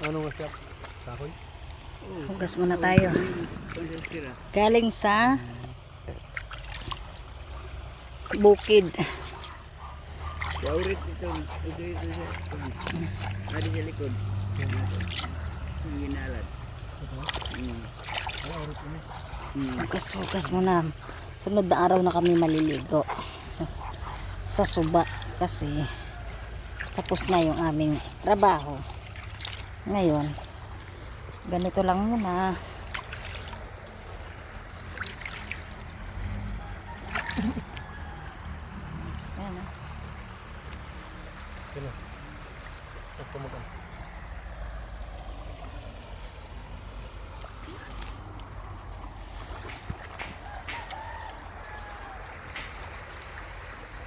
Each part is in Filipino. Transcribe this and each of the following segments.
Ano nga siya? Kahoy? Hugas muna tayo. Galing sa bukid. Yaurit ito. Ito siya. Ada sa likod. Yung ginalad. Hugas muna. Sunod na araw na kami maliligo sa suba kasi tapos na yung aming trabaho. Ngayon, ganito lang muna. Ayan, ah. Sino? Ako mo ka.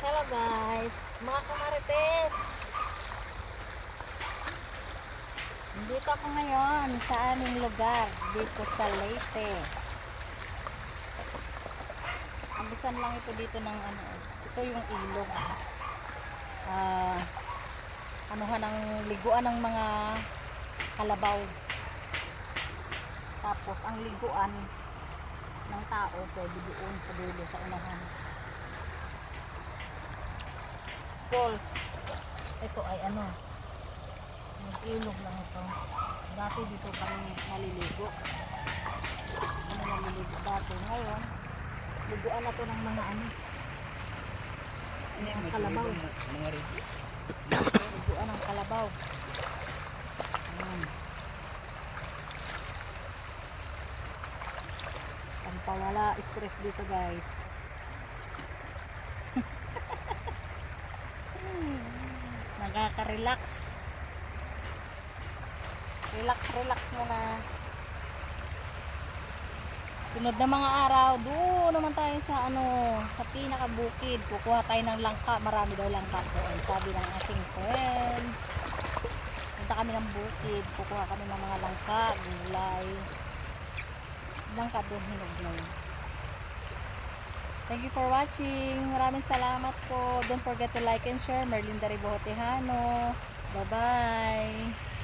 Hello guys, mga kamarites. Dito ako ngayon sa aming lugar, dito sa Leyte. Ambusan lang ito dito ng ano, ito yung ilog. Anuhan ng liguan ng mga kalabaw. Tapos ang liguan ng tao pwede doon sa dulo sa unahan. Falls. Ito ay ano, ilog lang ito. Dati dito kami naliligo. Naliligo dati. Ngayon, liguan na to ng mga ano. Mga kalabaw. Mga rito. Liguan ng kalabaw. Ayan. Pampawala stress dito guys. Nakaka-relax. Relax muna. Sunod na mga araw, doon naman tayo sa ano, sa pinakabukid. Kukuha tayo ng langka. Marami daw langka doon. Sabi ng ating friend. Punta kami ng bukid. Kukuha kami ng mga langka, gulay. Langka doon, hinog na yun. Thank you for watching. Maraming salamat po. Don't forget to like and share. Merlinda Ribohotejano. Bye-bye.